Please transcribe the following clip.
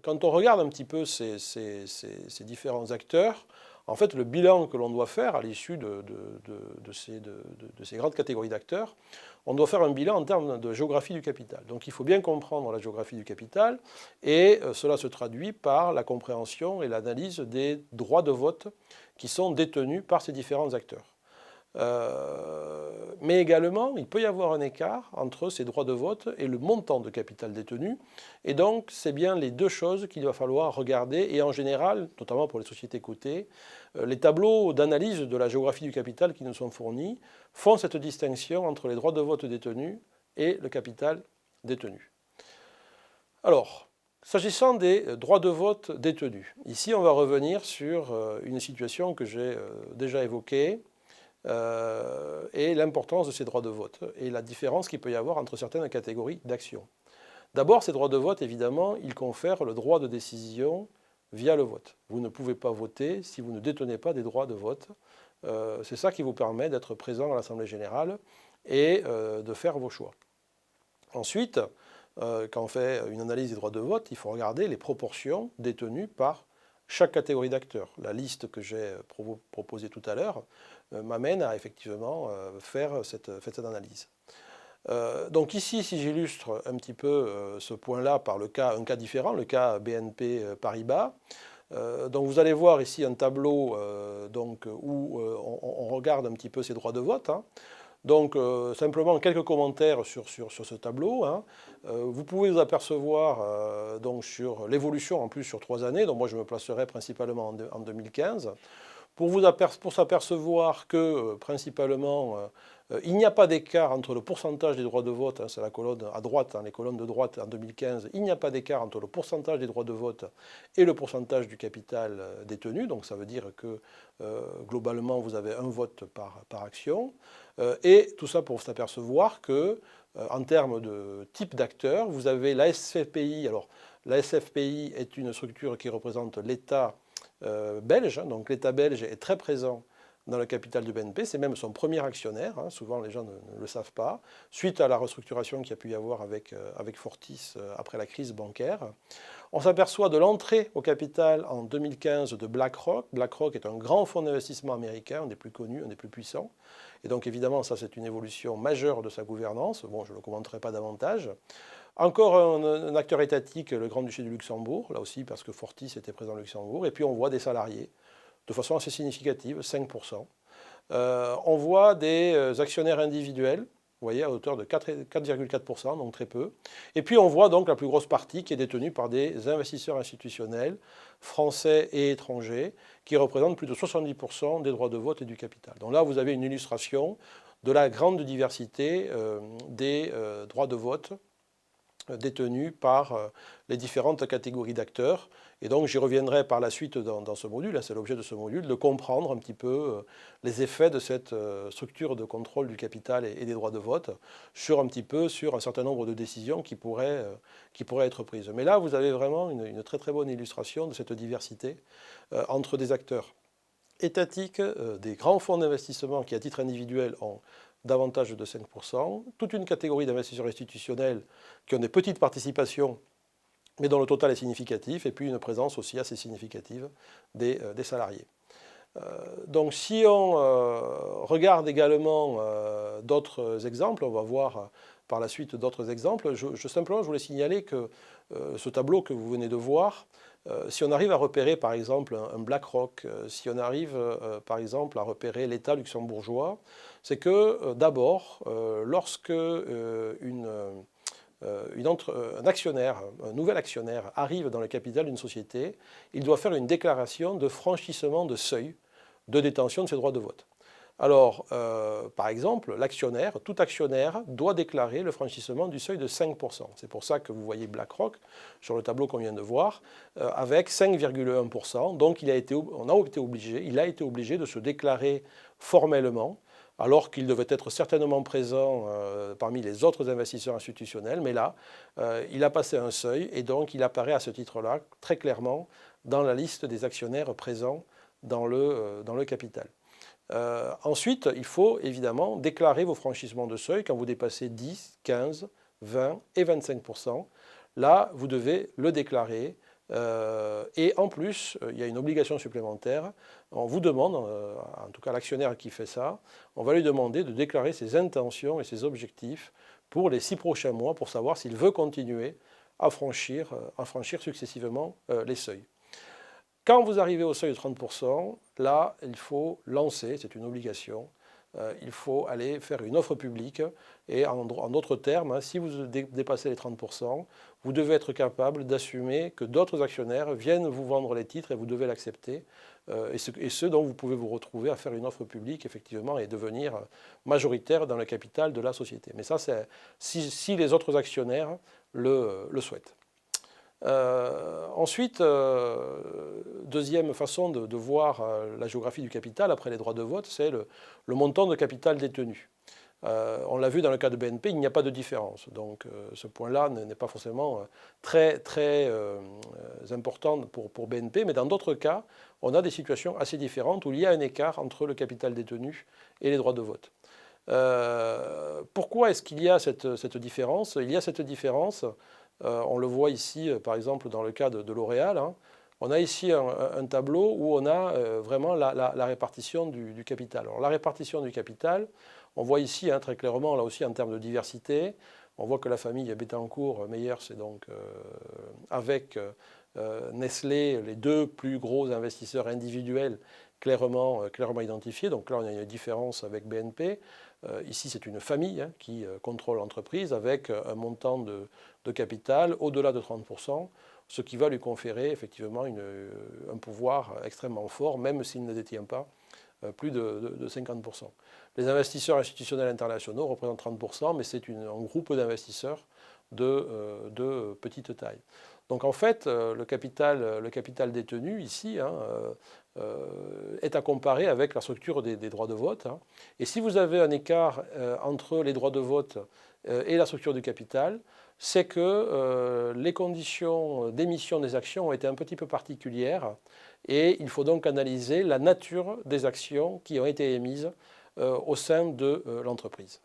quand on regarde un petit peu ces différents acteurs, en fait, le bilan que l'on doit faire à l'issue de ces grandes catégories d'acteurs, on doit faire un bilan en termes de géographie du capital. Donc il faut bien comprendre la géographie du capital et cela se traduit par la compréhension et l'analyse des droits de vote qui sont détenus par ces différents acteurs. Mais également, il peut y avoir un écart entre ces droits de vote et le montant de capital détenu. Et donc, c'est bien les deux choses qu'il va falloir regarder. Et en général, notamment pour les sociétés cotées, les tableaux d'analyse de la géographie du capital qui nous sont fournis font cette distinction entre les droits de vote détenus et le capital détenu. Alors, s'agissant des droits de vote détenus, ici on va revenir sur une situation que j'ai déjà évoquée, et l'importance de ces droits de vote et la différence qu'il peut y avoir entre certaines catégories d'actions. D'abord, ces droits de vote, évidemment, ils confèrent le droit de décision via le vote. Vous ne pouvez pas voter si vous ne détenez pas des droits de vote. C'est ça qui vous permet d'être présent à l'Assemblée générale et de faire vos choix. Ensuite, quand on fait une analyse des droits de vote, il faut regarder les proportions détenues par chaque catégorie d'acteurs. La liste que j'ai proposée tout à l'heure m'amène à effectivement faire cette analyse. Donc ici, si j'illustre un petit peu ce point-là par un cas différent, le cas BNP Paribas, donc vous allez voir ici un tableau où on regarde un petit peu ces droits de vote. Hein. Donc simplement quelques commentaires sur ce tableau. Hein. Vous pouvez vous apercevoir donc sur l'évolution en plus sur 3 années. Donc moi je me placerai principalement en 2015. Pour s'apercevoir que principalement il n'y a pas d'écart entre le pourcentage des droits de vote, hein, c'est la colonne à droite, hein, les colonnes de droite en 2015, il n'y a pas d'écart entre le pourcentage des droits de vote et le pourcentage du capital détenu, donc ça veut dire que globalement vous avez un vote par action, et tout ça pour s'apercevoir que en termes de type d'acteur, vous avez la SFPI, alors la SFPI est une structure qui représente l'État belge, donc l'État belge est très présent dans le capital du BNP, c'est même son premier actionnaire, hein, souvent les gens ne le savent pas, suite à la restructuration qu'il y a pu y avoir avec Fortis après la crise bancaire. On s'aperçoit de l'entrée au capital en 2015 de BlackRock. BlackRock est un grand fonds d'investissement américain, un des plus connus, un des plus puissants. Et donc évidemment, ça c'est une évolution majeure de sa gouvernance. Bon, je ne le commenterai pas davantage. Encore un acteur étatique, le Grand-Duché du Luxembourg, là aussi parce que Fortis était présent au Luxembourg. Et puis on voit des salariés de façon assez significative, 5%. On voit des actionnaires individuels, vous voyez, à hauteur de 4,4%, donc très peu. Et puis on voit donc la plus grosse partie qui est détenue par des investisseurs institutionnels, français et étrangers, qui représentent plus de 70% des droits de vote et du capital. Donc là, vous avez une illustration de la grande diversité des droits de vote détenus par les différentes catégories d'acteurs. Et donc j'y reviendrai par la suite dans ce module, c'est l'objet de ce module, de comprendre un petit peu les effets de cette structure de contrôle du capital et des droits de vote sur un certain nombre de décisions qui pourraient être prises. Mais là, vous avez vraiment une très très bonne illustration de cette diversité entre des acteurs étatiques, des grands fonds d'investissement qui à titre individuel ont davantage de 5%, toute une catégorie d'investisseurs institutionnels qui ont des petites participations, mais dont le total est significatif, et puis une présence aussi assez significative des salariés. Donc si on regarde également d'autres exemples, on va voir par la suite d'autres exemples, simplement je voulais signaler que ce tableau que vous venez de voir, si on arrive à repérer par exemple un BlackRock, si on arrive par exemple à repérer l'État luxembourgeois, c'est que d'abord, lorsque un actionnaire, un nouvel actionnaire arrive dans le capital d'une société, il doit faire une déclaration de franchissement de seuil de détention de ses droits de vote. Alors, par exemple, tout actionnaire doit déclarer le franchissement du seuil de 5%. C'est pour ça que vous voyez BlackRock sur le tableau qu'on vient de voir, avec 5,1%. Donc, il a été obligé de se déclarer formellement, alors qu'il devait être certainement présent parmi les autres investisseurs institutionnels. Mais là, il a passé un seuil et donc il apparaît à ce titre-là très clairement dans la liste des actionnaires présents dans le capital. Ensuite, il faut évidemment déclarer vos franchissements de seuil quand vous dépassez 10, 15, 20 et 25%. Là, vous devez le déclarer Et en plus, il y a une obligation supplémentaire. On vous demande, en tout cas l'actionnaire qui fait ça, on va lui demander de déclarer ses intentions et ses objectifs pour les 6 prochains mois pour savoir s'il veut continuer à franchir successivement les seuils. Quand vous arrivez au seuil de 30%, là, il faut lancer, c'est une obligation, il faut aller faire une offre publique. Et en d'autres termes, si vous dépassez les 30%, vous devez être capable d'assumer que d'autres actionnaires viennent vous vendre les titres et vous devez l'accepter. Et ce dont vous pouvez vous retrouver à faire une offre publique, effectivement, et devenir majoritaire dans le capital de la société. Mais ça, c'est si les autres actionnaires le souhaitent. Ensuite, deuxième façon de voir la géographie du capital après les droits de vote, c'est le montant de capital détenu. On l'a vu dans le cas de BNP, il n'y a pas de différence. Donc ce point-là n'est pas forcément très important pour BNP, mais dans d'autres cas, on a des situations assez différentes où il y a un écart entre le capital détenu et les droits de vote. Pourquoi est-ce qu'il y a cette différence? Il y a cette différence, on le voit ici par exemple dans le cas de L'Oréal. Hein. On a ici un tableau où on a vraiment la répartition du capital. Alors la répartition du capital, on voit ici très clairement, là aussi en termes de diversité, on voit que la famille Bettencourt-Meyers, c'est donc avec Nestlé, les deux plus gros investisseurs individuels clairement identifiés. Donc là, on a une différence avec BNP. Ici, c'est une famille qui contrôle l'entreprise avec un montant de capital au-delà de 30%, ce qui va lui conférer effectivement un pouvoir extrêmement fort, même s'il ne détient pas plus de 50%. Les investisseurs institutionnels internationaux représentent 30%, mais c'est un groupe d'investisseurs de petite taille. Donc en fait, le capital détenu ici est à comparer avec la structure des droits de vote. Hein. Et si vous avez un écart entre les droits de vote et la structure du capital, c'est que les conditions d'émission des actions ont été un petit peu particulières et il faut donc analyser la nature des actions qui ont été émises au sein de l'entreprise.